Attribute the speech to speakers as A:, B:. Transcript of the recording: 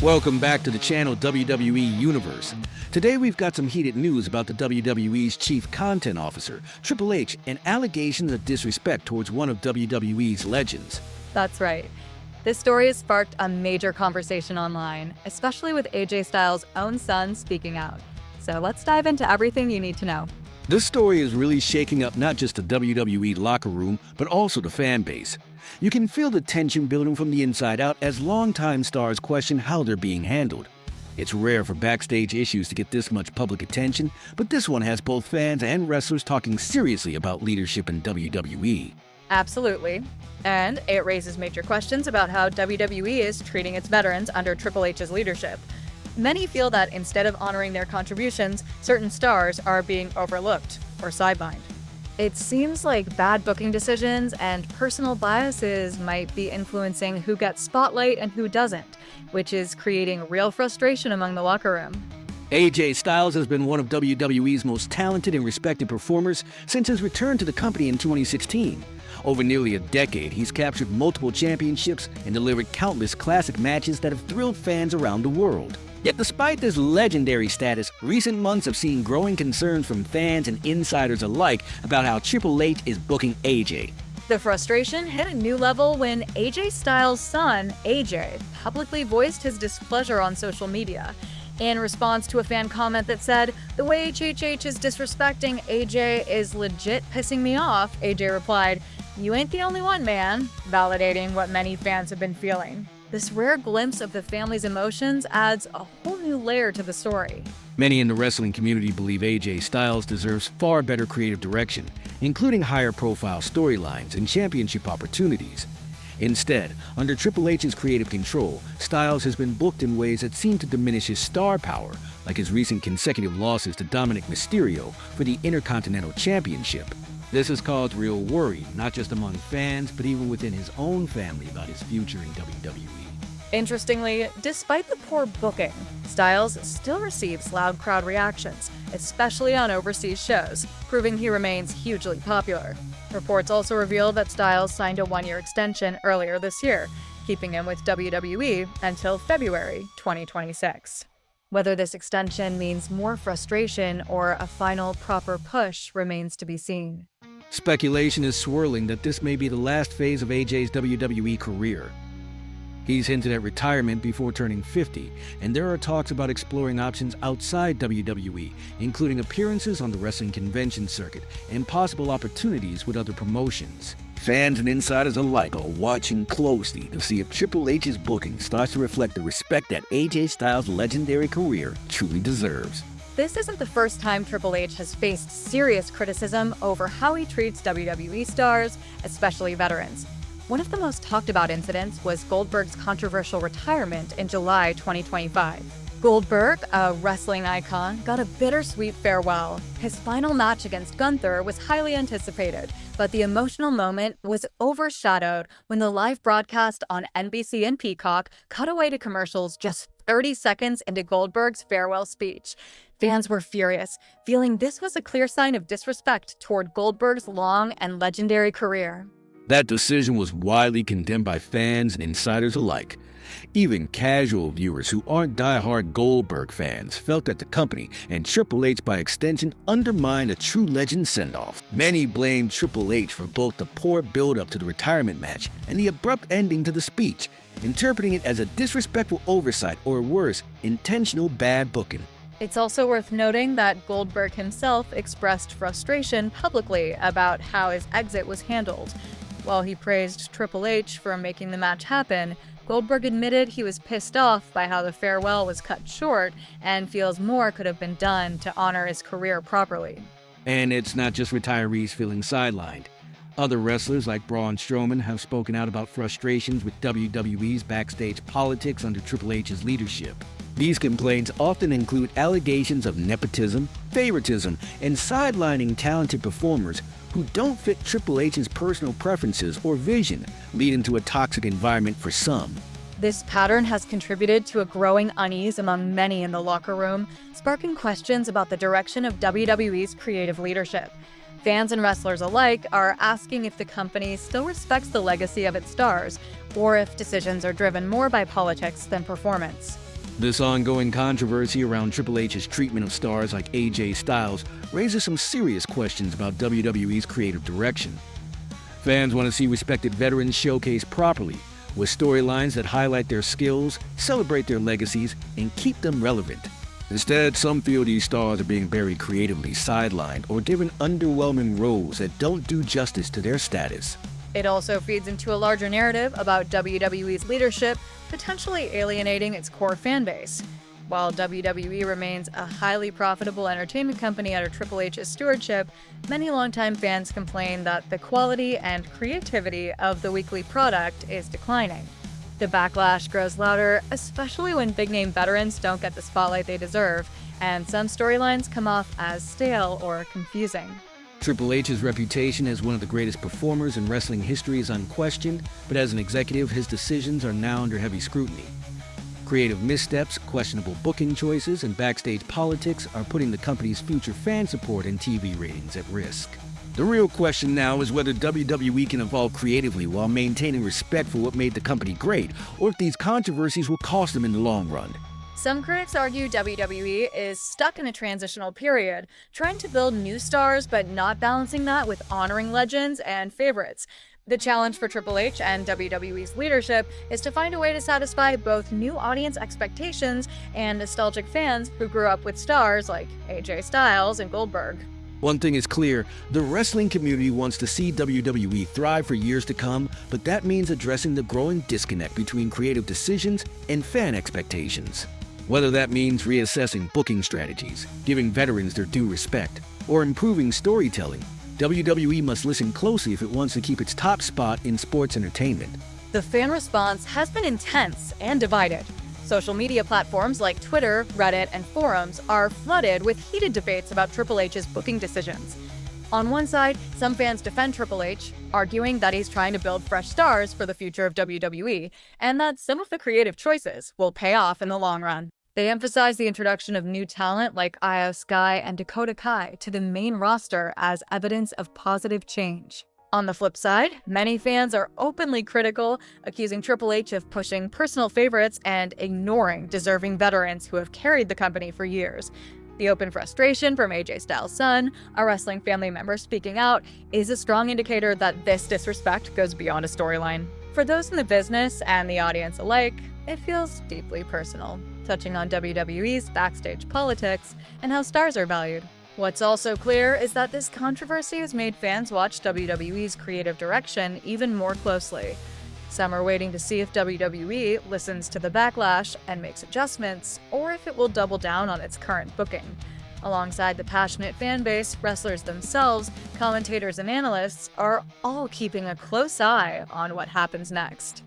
A: Welcome back to the channel WWE Universe. Today we've got some heated news about the WWE's chief content officer, Triple H, and allegations of disrespect towards one of WWE's legends.
B: That's right. This story has sparked a major conversation online, especially with AJ Styles' own son speaking out. So let's dive into everything you need to know.
A: This story is really shaking up not just the WWE locker room, but also the fan base. You can feel the tension building from the inside out as longtime stars question how they're being handled. It's rare for backstage issues to get this much public attention, but this one has both fans and wrestlers talking seriously about leadership in WWE.
B: Absolutely. And it raises major questions about how WWE is treating its veterans under Triple H's leadership. Many feel that instead of honoring their contributions, certain stars are being overlooked or sidelined. It seems like bad booking decisions and personal biases might be influencing who gets spotlight and who doesn't, which is creating real frustration among the locker room.
A: AJ Styles has been one of WWE's most talented and respected performers since his return to the company in 2016. Over nearly a decade, he's captured multiple championships and delivered countless classic matches that have thrilled fans around the world. Yet despite this legendary status, recent months have seen growing concerns from fans and insiders alike about how Triple H is booking AJ.
B: The frustration hit a new level when AJ Styles' son, AJ, publicly voiced his displeasure on social media. In response to a fan comment that said, "The way HHH is disrespecting AJ is legit pissing me off," AJ replied, "You ain't the only one, man," validating what many fans have been feeling. This rare glimpse of the family's emotions adds a whole new layer to the story.
A: Many in the wrestling community believe AJ Styles deserves far better creative direction, including higher profile storylines and championship opportunities. Instead, under Triple H's creative control, Styles has been booked in ways that seem to diminish his star power, like his recent consecutive losses to Dominic Mysterio for the Intercontinental Championship. This has caused real worry, not just among fans, but even within his own family about his future in WWE.
B: Interestingly, despite the poor booking, Styles still receives loud crowd reactions, especially on overseas shows, proving he remains hugely popular. Reports also reveal that Styles signed a one-year extension earlier this year, keeping him with WWE until February 2026. Whether this extension means more frustration or a final proper push remains to be seen.
A: Speculation is swirling that this may be the last phase of AJ's WWE career. He's hinted at retirement before turning 50, and there are talks about exploring options outside WWE, including appearances on the wrestling convention circuit and possible opportunities with other promotions. Fans and insiders alike are watching closely to see if Triple H's booking starts to reflect the respect that AJ Styles' legendary career truly deserves.
B: This isn't the first time Triple H has faced serious criticism over how he treats WWE stars, especially veterans. One of the most talked about incidents was Goldberg's controversial retirement in July 2025. Goldberg, a wrestling icon, got a bittersweet farewell. His final match against Gunther was highly anticipated, but the emotional moment was overshadowed when the live broadcast on NBC and Peacock cut away to commercials just 30 seconds into Goldberg's farewell speech. Fans were furious, feeling this was a clear sign of disrespect toward Goldberg's long and legendary career.
A: That decision was widely condemned by fans and insiders alike. Even casual viewers who aren't die-hard Goldberg fans felt that the company, and Triple H by extension, undermined a true legend send-off. Many blamed Triple H for both the poor build-up to the retirement match and the abrupt ending to the speech, interpreting it as a disrespectful oversight or worse, intentional bad booking.
B: It's also worth noting that Goldberg himself expressed frustration publicly about how his exit was handled. While he praised Triple H for making the match happen, Goldberg admitted he was pissed off by how the farewell was cut short and feels more could have been done to honor his career properly.
A: And it's not just retirees feeling sidelined. Other wrestlers like Braun Strowman have spoken out about frustrations with WWE's backstage politics under Triple H's leadership. These complaints often include allegations of nepotism, favoritism, and sidelining talented performers who don't fit Triple H's personal preferences or vision, leading to a toxic environment for some.
B: This pattern has contributed to a growing unease among many in the locker room, sparking questions about the direction of WWE's creative leadership. Fans and wrestlers alike are asking if the company still respects the legacy of its stars, or if decisions are driven more by politics than performance.
A: This ongoing controversy around Triple H's treatment of stars like AJ Styles raises some serious questions about WWE's creative direction. Fans want to see respected veterans showcased properly, with storylines that highlight their skills, celebrate their legacies, and keep them relevant. Instead, some feel these stars are being very creatively sidelined or given underwhelming roles that don't do justice to their status.
B: It also feeds into a larger narrative about WWE's leadership potentially alienating its core fan base. While WWE remains a highly profitable entertainment company under Triple H's stewardship, many longtime fans complain that the quality and creativity of the weekly product is declining. The backlash grows louder, especially when big-name veterans don't get the spotlight they deserve, and some storylines come off as stale or confusing.
A: Triple H's reputation as one of the greatest performers in wrestling history is unquestioned, but as an executive, his decisions are now under heavy scrutiny. Creative missteps, questionable booking choices, and backstage politics are putting the company's future fan support and TV ratings at risk. The real question now is whether WWE can evolve creatively while maintaining respect for what made the company great, or if these controversies will cost them in the long run.
B: Some critics argue WWE is stuck in a transitional period, trying to build new stars but not balancing that with honoring legends and favorites. The challenge for Triple H and WWE's leadership is to find a way to satisfy both new audience expectations and nostalgic fans who grew up with stars like AJ Styles and Goldberg.
A: One thing is clear, the wrestling community wants to see WWE thrive for years to come, but that means addressing the growing disconnect between creative decisions and fan expectations. Whether that means reassessing booking strategies, giving veterans their due respect, or improving storytelling, WWE must listen closely if it wants to keep its top spot in sports entertainment.
B: The fan response has been intense and divided. Social media platforms like Twitter, Reddit, and forums are flooded with heated debates about Triple H's booking decisions. On one side, some fans defend Triple H, arguing that he's trying to build fresh stars for the future of WWE, and that some of the creative choices will pay off in the long run. They emphasize the introduction of new talent like Io Sky and Dakota Kai to the main roster as evidence of positive change. On the flip side, many fans are openly critical, accusing Triple H of pushing personal favorites and ignoring deserving veterans who have carried the company for years. The open frustration from AJ Styles' son, a wrestling family member speaking out, is a strong indicator that this disrespect goes beyond a storyline. For those in the business and the audience alike, it feels deeply personal, touching on WWE's backstage politics and how stars are valued. What's also clear is that this controversy has made fans watch WWE's creative direction even more closely. Some are waiting to see if WWE listens to the backlash and makes adjustments, or if it will double down on its current booking. Alongside the passionate fan base, wrestlers themselves, commentators, and analysts are all keeping a close eye on what happens next.